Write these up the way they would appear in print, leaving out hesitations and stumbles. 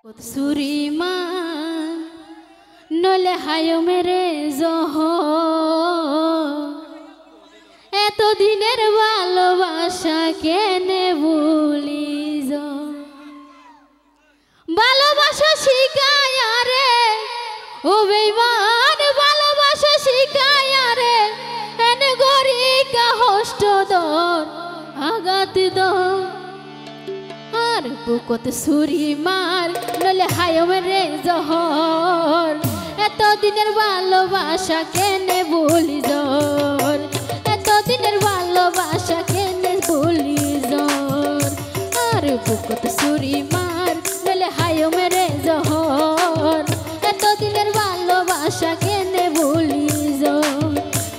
সুরিমা নলে হায় মেরে জহ এতদিনের ভালোবাসা কেনে ভুলি ভালোবাসা শিখায় রে ও বেঈমান ভালোবাসা শিখায় রে এনে গরি কা হষ্ট দর আঘাত দর আর বুকত ছুরি মার নলে হায় মেরে জহর এতদিনের ভালোবাসা কেনে ভুলি জোর এতদিনের ভালোবাসা কেনে ভুলি জোর আর বুকত ছুরি মার নলে হায় মেরে জহর এতদিনের ভালোবাসা কেনে ভুলি জোর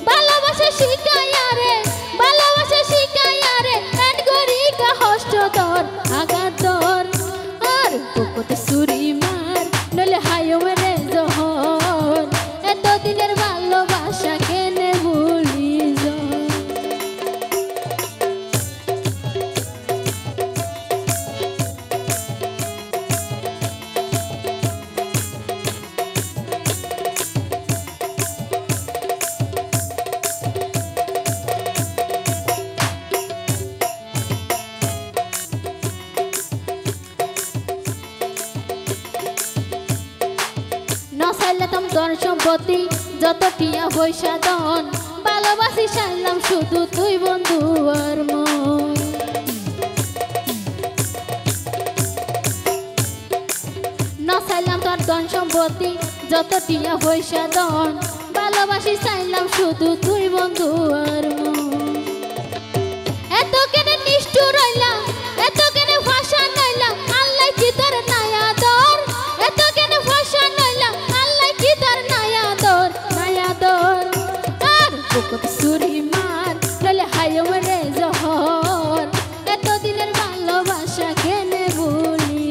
ভালোবাসা শিখায় রে ভালোবাসা শিখায় রে এন গরি কা হষ্ট দর আঘাত দর আর বুকত ছুরি মার নলে হায় মেরে জহর এতদিনের ভালোবাসা কেনে ভুলি চাইলাম ধন সম্পত্তি যত টিয়া পয়সা দন ভালোবাসি চাইলাম শুধু তুই বন্ধু আর মন না চাইলাম তোর ধন সম্পত্তি যত টিয়া পয়সা দন ভালোবাসি চাইলাম শুধু তুই বন্ধু আর মন এত কেনে নিষ্ঠুর রইলাম এত কেনে ভাষা নইলাম আল্লাহ কি তোর নায়া দর এত কেনে ভাষা নইলাম বুকত ছুরি মার নলে হায় মেরে জহর এতদিনের ভালোবাসা কেনে ভুলি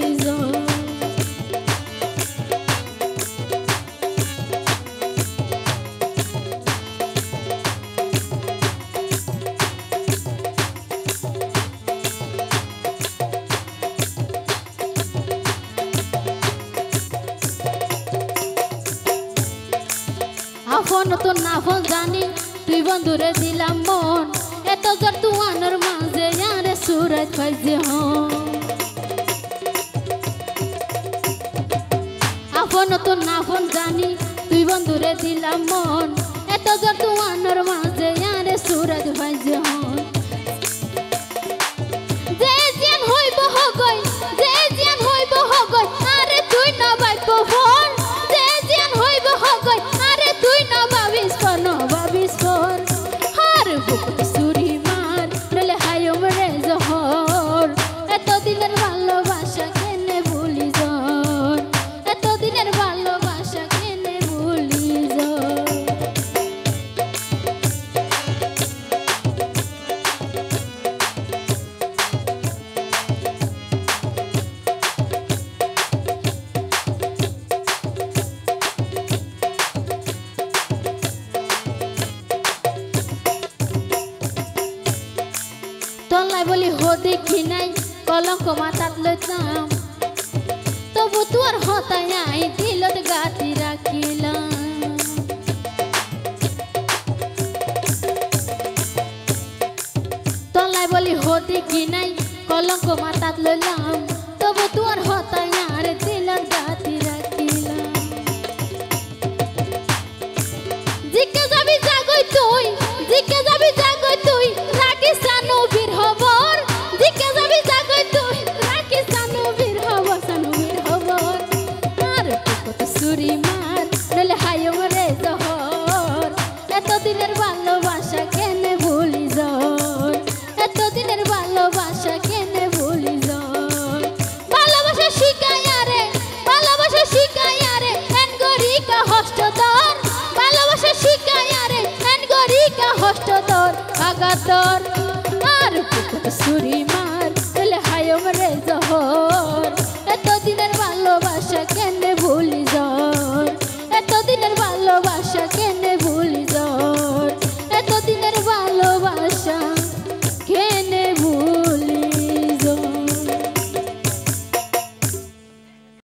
আপন তো না ফোন জানি তুই বন্ধুরে দিলাম মন এত জোর তুয়ানোর মাঝে আরে সুরজ ফাইজে হন আপন তো না ফোন জানি তুই বন্ধুরে দিলাম মন এত জোর তুয়ানোর মাঝে আরে সুরজ ফাইজে হন যে জিয়ান হইব হগই যে জিয়ান হইব হগই আরে তুই না বাইকো ফোন যে জিয়ান হইব হগই আরে তুই না ভাবিস ফোন ভাবিস ফোন আর বুকত ছুরি মার নলে হায় মেরে জহর এতদিনের ভালোবাসা কেনে ভুলি জোর এতদিনের ভালোবাসা কেনে ভুলি জোর তলাই বলি হো দেখি নাই কলঙ্ক মাথাত লইতাম তবু তোর হতাই আই দিলত গাতি রাখিলাম তলাই বলি হো দেখি নাই কলঙ্ক মাথাত লইলাম তবু তোর হতাই আর দিলত গাতি রাখিলাম জিকে যাবি জাগই তুই জিকে যাবি জাগই তুই রাখিস সানু বীর হবর জিকে যাবি জাগই তুই রাখিস সানু বীর হবর সানু বীর হবর আর বুকত ছুরি মার নলে হায় মেরে জহর এতদিনের ভালোবাসা কেনে ভুলি জোর এতদিনের ভালোবাসা কেনে ভুলি জোর ভালোবাসা শিখায় রে ভালোবাসা শিখায় রে এন গরি কা হষ্ট দর ভালোবাসা শিখায় রে এন গরি কা হষ্ট দর আঘাত দর আর বুকত ছুরি